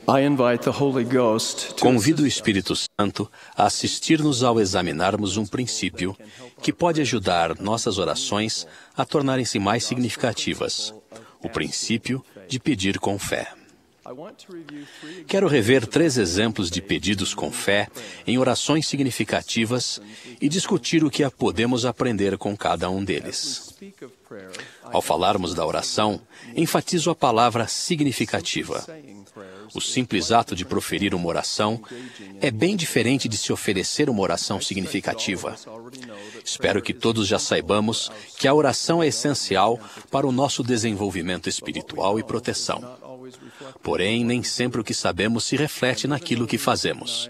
I invite the Holy Ghost to Convido o Espírito Santo a assistir-nos ao examinarmos um princípio que pode ajudar nossas orações a tornarem-se mais significativas: o princípio de pedir com fé. Quero rever 3 exemplos de pedidos com fé em orações significativas e discutir o que podemos aprender com cada um deles. Ao falarmos da oração, enfatizo a palavra significativa. O simples ato de proferir uma oração é bem diferente de se oferecer uma oração significativa. Espero que todos já saibamos que a oração é essencial para o nosso desenvolvimento espiritual e proteção. Porém, nem sempre o que sabemos se reflete naquilo que fazemos.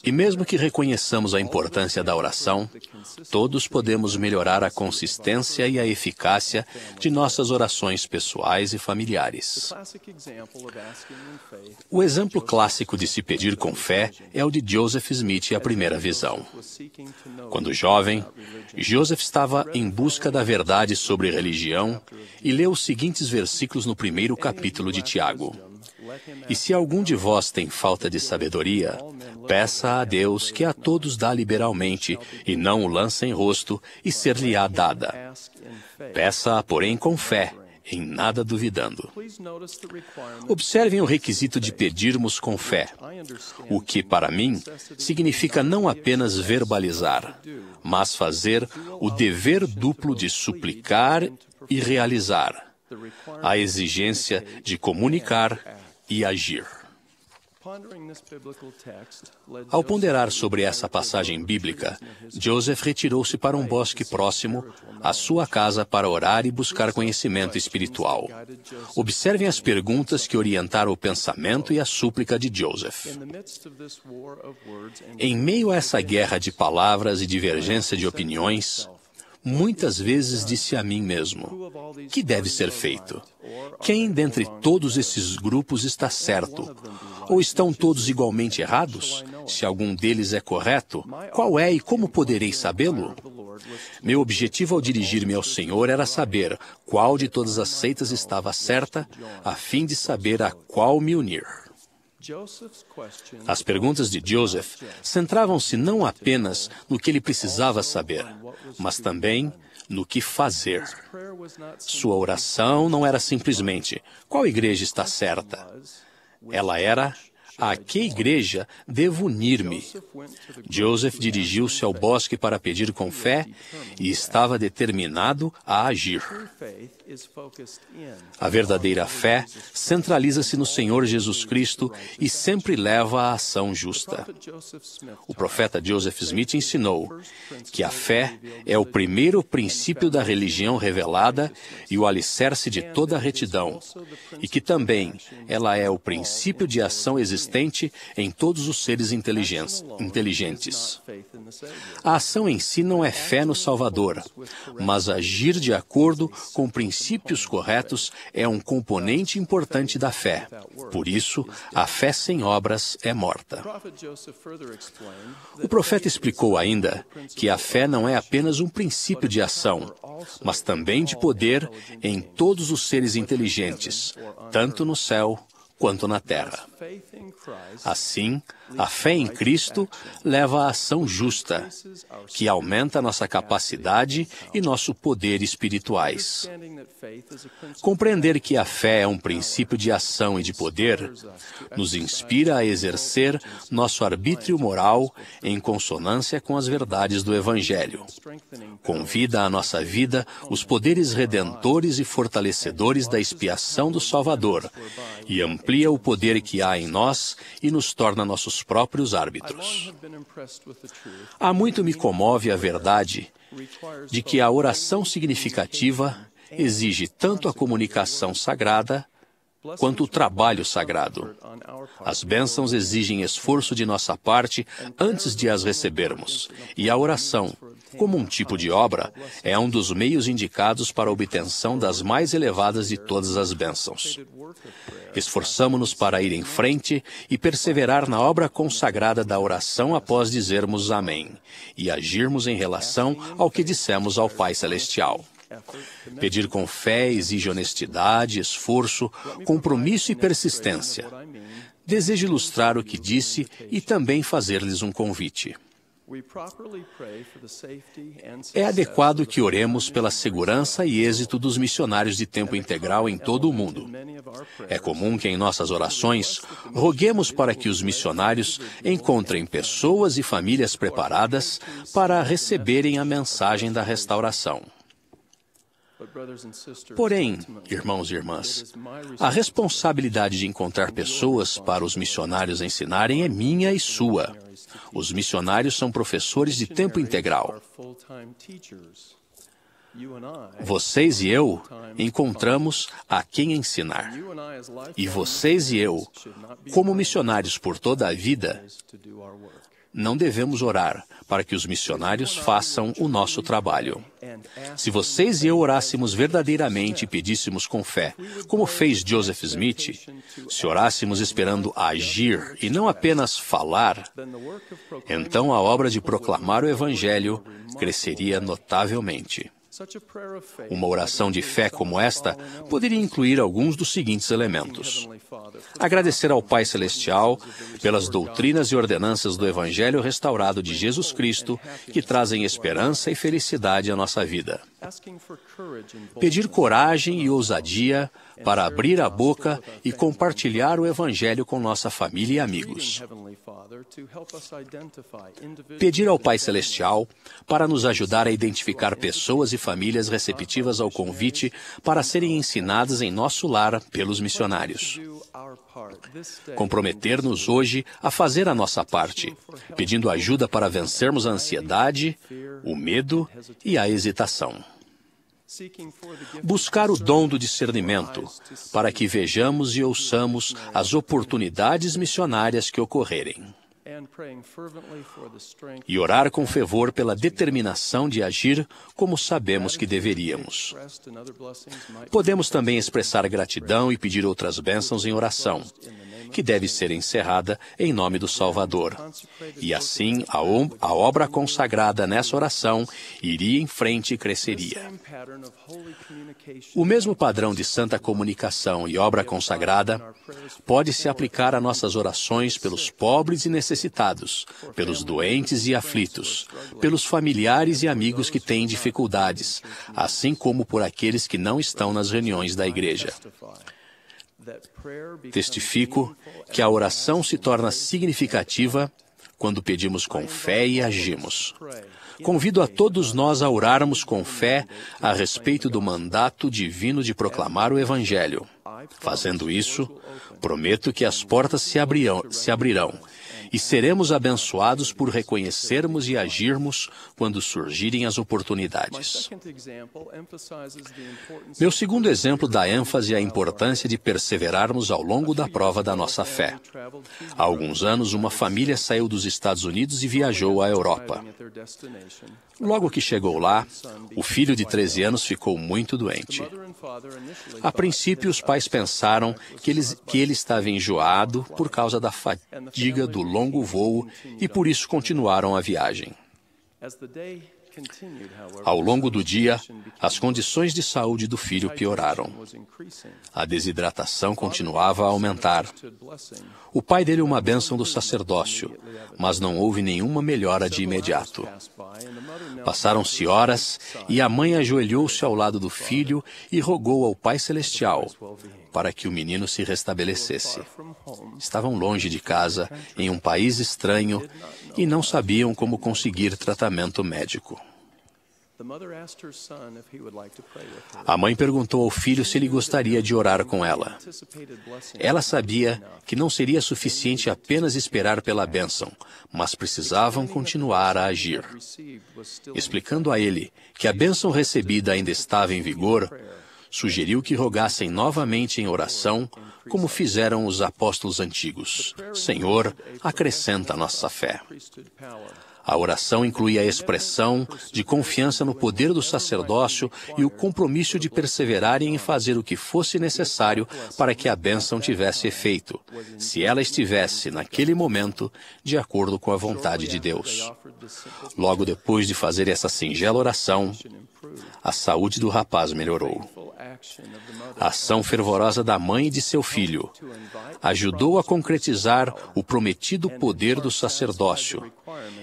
E mesmo que reconheçamos a importância da oração, todos podemos melhorar a consistência e a eficácia de nossas orações pessoais e familiares. O exemplo clássico de se pedir com fé é o de Joseph Smith e a primeira visão. Quando jovem, Joseph estava em busca da verdade sobre religião e leu os seguintes versículos no primeiro capítulo de Tiago. E se algum de vós tem falta de sabedoria, peça a Deus que a todos dá liberalmente, e não o lança em rosto, e ser-lhe-á dada. Peça-a, porém, com fé, em nada duvidando. Observem o requisito de pedirmos com fé, o que, para mim, significa não apenas verbalizar, mas fazer o dever duplo de suplicar e realizar, a exigência de comunicar e agir. Ao ponderar sobre essa passagem bíblica, Joseph retirou-se para um bosque próximo à sua casa para orar e buscar conhecimento espiritual. Observem as perguntas que orientaram o pensamento e a súplica de Joseph. Em meio a essa guerra de palavras e divergência de opiniões, muitas vezes disse a mim mesmo: que deve ser feito? Quem dentre todos esses grupos está certo? Ou estão todos igualmente errados? Se algum deles é correto, qual é e como poderei sabê-lo? Meu objetivo ao dirigir-me ao Senhor era saber qual de todas as seitas estava certa, a fim de saber a qual me unir. As perguntas de Joseph centravam-se não apenas no que ele precisava saber, mas também no que fazer. Sua oração não era simplesmente: qual igreja está certa? Ela era: a que igreja devo unir-me? Joseph dirigiu-se ao bosque para pedir com fé e estava determinado a agir. A verdadeira fé centraliza-se no Senhor Jesus Cristo e sempre leva à ação justa. O profeta Joseph Smith ensinou que a fé é o primeiro princípio da religião revelada e o alicerce de toda a retidão, e que também ela é o princípio de ação existente em todos os seres inteligentes. A ação em si não é fé no Salvador, mas agir de acordo com princípios corretos é um componente importante da fé. Por isso, a fé sem obras é morta. O profeta explicou ainda que a fé não é apenas um princípio de ação, mas também de poder em todos os seres inteligentes, tanto no céu quanto na terra. Assim, a fé em Cristo leva à ação justa, que aumenta nossa capacidade e nosso poder espirituais. Compreender que a fé é um princípio de ação e de poder nos inspira a exercer nosso arbítrio moral em consonância com as verdades do Evangelho. Convida à nossa vida os poderes redentores e fortalecedores da expiação do Salvador e amplia o poder que há em nós e nos torna nossos próprios árbitros. Há muito me comove a verdade de que a oração significativa exige tanto a comunicação sagrada quanto o trabalho sagrado. As bênçãos exigem esforço de nossa parte antes de as recebermos, e a oração, como um tipo de obra, é um dos meios indicados para a obtenção das mais elevadas de todas as bênçãos. Esforçamo-nos para ir em frente e perseverar na obra consagrada da oração após dizermos amém, e agirmos em relação ao que dissemos ao Pai Celestial. Pedir com fé exige honestidade, esforço, compromisso e persistência. Desejo ilustrar o que disse e também fazer-lhes um convite. É adequado que oremos pela segurança e êxito dos missionários de tempo integral em todo o mundo. É comum que em nossas orações roguemos para que os missionários encontrem pessoas e famílias preparadas para receberem a mensagem da restauração. Porém, irmãos e irmãs, a responsabilidade de encontrar pessoas para os missionários ensinarem é minha e sua. Os missionários são professores de tempo integral. Vocês e eu encontramos a quem ensinar. E vocês e eu, como missionários por toda a vida, não devemos orar para que os missionários façam o nosso trabalho. Se vocês e eu orássemos verdadeiramente e pedíssemos com fé, como fez Joseph Smith, se orássemos esperando agir e não apenas falar, então a obra de proclamar o Evangelho cresceria notavelmente. Uma oração de fé como esta poderia incluir alguns dos seguintes elementos: agradecer ao Pai Celestial pelas doutrinas e ordenanças do Evangelho restaurado de Jesus Cristo, que trazem esperança e felicidade à nossa vida. Pedir coragem e ousadia para abrir a boca e compartilhar o Evangelho com nossa família e amigos. Pedir ao Pai Celestial para nos ajudar a identificar pessoas e famílias receptivas ao convite para serem ensinadas em nosso lar pelos missionários. Comprometer-nos hoje a fazer a nossa parte, pedindo ajuda para vencermos a ansiedade, o medo e a hesitação. Buscar o dom do discernimento, para que vejamos e ouçamos as oportunidades missionárias que ocorrerem. E orar com fervor pela determinação de agir como sabemos que deveríamos. Podemos também expressar gratidão e pedir outras bênçãos em oração, que deve ser encerrada em nome do Salvador. E assim, a obra consagrada nessa oração iria em frente e cresceria. O mesmo padrão de santa comunicação e obra consagrada pode se aplicar a nossas orações pelos pobres e necessitados, pelos doentes e aflitos, pelos familiares e amigos que têm dificuldades, assim como por aqueles que não estão nas reuniões da igreja. Testifico que a oração se torna significativa quando pedimos com fé e agimos. Convido a todos nós a orarmos com fé a respeito do mandato divino de proclamar o Evangelho. Fazendo isso, prometo que as portas se abrirão e seremos abençoados por reconhecermos e agirmos quando surgirem as oportunidades. Meu segundo exemplo dá ênfase à importância de perseverarmos ao longo da prova da nossa fé. Há alguns anos, uma família saiu dos Estados Unidos e viajou à Europa. Logo que chegou lá, o filho de 13 anos ficou muito doente. A princípio, os pais pensaram que ele estava enjoado por causa da fadiga do longo voo e por isso continuaram a viagem. Ao longo do dia, as condições de saúde do filho pioraram. A desidratação continuava a aumentar. O pai deu uma bênção do sacerdócio, mas não houve nenhuma melhora de imediato. Passaram-se horas e a mãe ajoelhou-se ao lado do filho e rogou ao Pai Celestial para que o menino se restabelecesse. Estavam longe de casa, em um país estranho, e não sabiam como conseguir tratamento médico. A mãe perguntou ao filho se ele gostaria de orar com ela. Ela sabia que não seria suficiente apenas esperar pela bênção, mas precisavam continuar a agir. Explicando a ele que a bênção recebida ainda estava em vigor, sugeriu que rogassem novamente em oração, como fizeram os apóstolos antigos. Senhor, acrescenta nossa fé. A oração inclui a expressão de confiança no poder do sacerdócio e o compromisso de perseverarem em fazer o que fosse necessário para que a bênção tivesse efeito, se ela estivesse, naquele momento, de acordo com a vontade de Deus. Logo depois de fazer essa singela oração, a saúde do rapaz melhorou. A ação fervorosa da mãe e de seu filho ajudou a concretizar o prometido poder do sacerdócio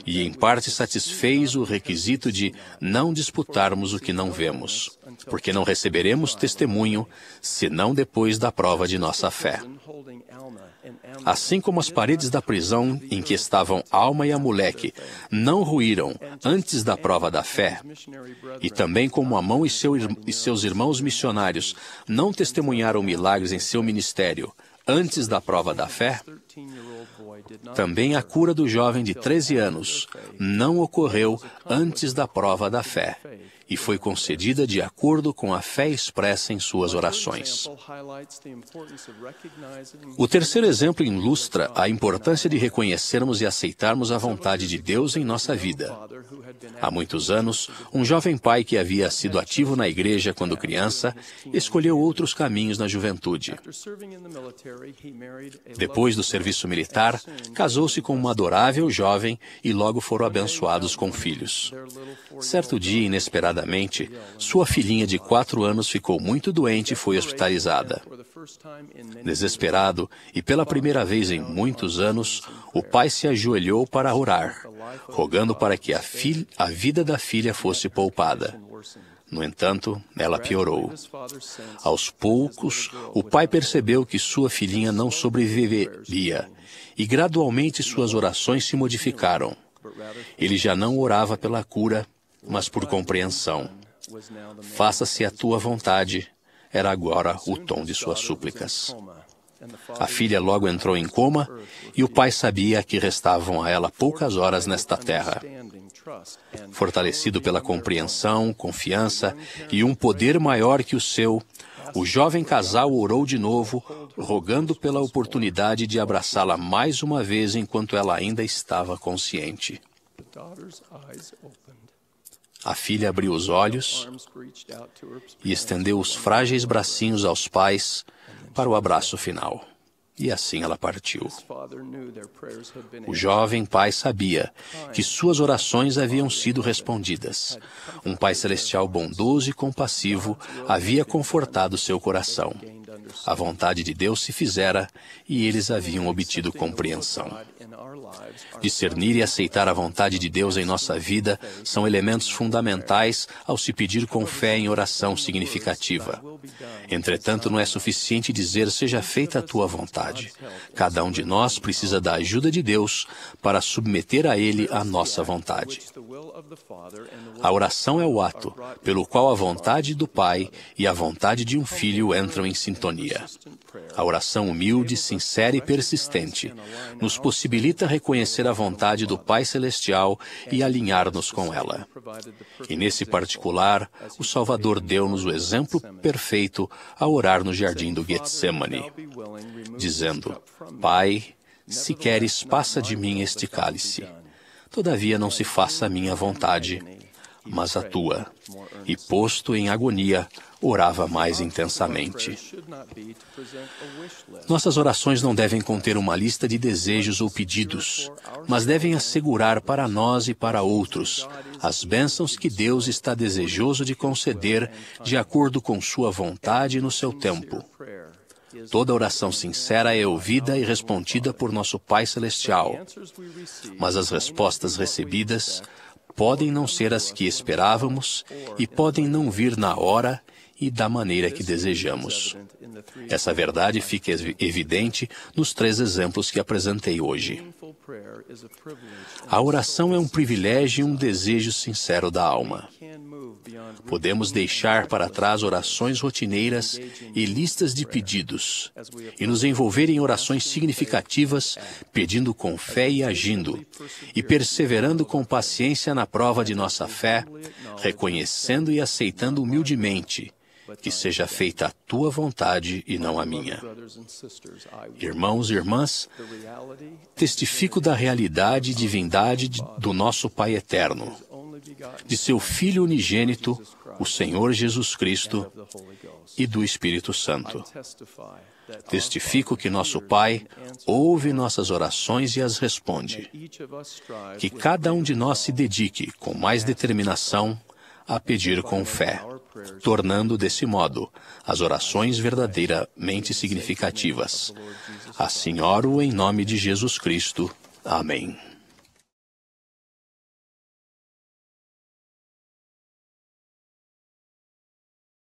e, em parte, satisfez o requisito de não disputarmos o que não vemos, porque não receberemos testemunho senão depois da prova de nossa fé. Assim como as paredes da prisão em que estavam Alma e Amulek não ruíram antes da prova da fé, e também como Amon e seus irmãos missionários não testemunharam milagres em seu ministério antes da prova da fé, também a cura do jovem de 13 anos não ocorreu antes da prova da fé, e foi concedida de acordo com a fé expressa em suas orações. O terceiro exemplo ilustra a importância de reconhecermos e aceitarmos a vontade de Deus em nossa vida. Há muitos anos, um jovem pai que havia sido ativo na igreja quando criança, escolheu outros caminhos na juventude. Depois do serviço militar, casou-se com uma adorável jovem e logo foram abençoados com filhos. Certo dia, inesperadamente, sua filhinha de 4 anos ficou muito doente e foi hospitalizada. Desesperado, e pela primeira vez em muitos anos, o pai se ajoelhou para orar, rogando para que a vida da filha fosse poupada. No entanto, ela piorou. Aos poucos, o pai percebeu que sua filhinha não sobreviveria, e gradualmente suas orações se modificaram. Ele já não orava pela cura, mas por compreensão. Faça-se a tua vontade, era agora o tom de suas súplicas. A filha logo entrou em coma, e o pai sabia que restavam a ela poucas horas nesta terra. Fortalecido pela compreensão, confiança e um poder maior que o seu, o jovem casal orou de novo, rogando pela oportunidade de abraçá-la mais uma vez enquanto ela ainda estava consciente. A filha abriu os olhos e estendeu os frágeis bracinhos aos pais para o abraço final. E assim ela partiu. O jovem pai sabia que suas orações haviam sido respondidas. Um Pai Celestial bondoso e compassivo havia confortado seu coração. A vontade de Deus se fizera e eles haviam obtido compreensão. Discernir e aceitar a vontade de Deus em nossa vida são elementos fundamentais ao se pedir com fé em oração significativa. Entretanto, não é suficiente dizer seja feita a tua vontade. Cada um de nós precisa da ajuda de Deus para submeter a Ele a nossa vontade. A oração é o ato pelo qual a vontade do Pai e a vontade de um filho entram em sintonia. A oração humilde, sincera e persistente nos possibilita reconhecer a vontade do Pai Celestial e alinhar-nos com ela. E nesse particular, o Salvador deu-nos o exemplo perfeito ao orar no jardim do Getsemane, dizendo: Pai, se queres, passa de mim este cálice. Todavia não se faça a minha vontade, mas a tua. E posto em agonia, orava mais intensamente. Nossas orações não devem conter uma lista de desejos ou pedidos, mas devem assegurar para nós e para outros as bênçãos que Deus está desejoso de conceder de acordo com sua vontade e no seu tempo. Toda oração sincera é ouvida e respondida por nosso Pai Celestial, mas as respostas recebidas podem não ser as que esperávamos e podem não vir na hora e da maneira que desejamos. Essa verdade fica evidente nos 3 exemplos que apresentei hoje. A oração é um privilégio e um desejo sincero da alma. Podemos deixar para trás orações rotineiras e listas de pedidos e nos envolver em orações significativas, pedindo com fé e agindo, e perseverando com paciência na prova de nossa fé, reconhecendo e aceitando humildemente que seja feita a tua vontade e não a minha. Irmãos e irmãs, testifico da realidade e divindade do nosso Pai eterno, de seu Filho unigênito, o Senhor Jesus Cristo, e do Espírito Santo. Testifico que nosso Pai ouve nossas orações e as responde. Que cada um de nós se dedique com mais determinação a pedir com fé. tornando, desse modo, as orações verdadeiramente significativas. Assim oro em nome de Jesus Cristo. Amém.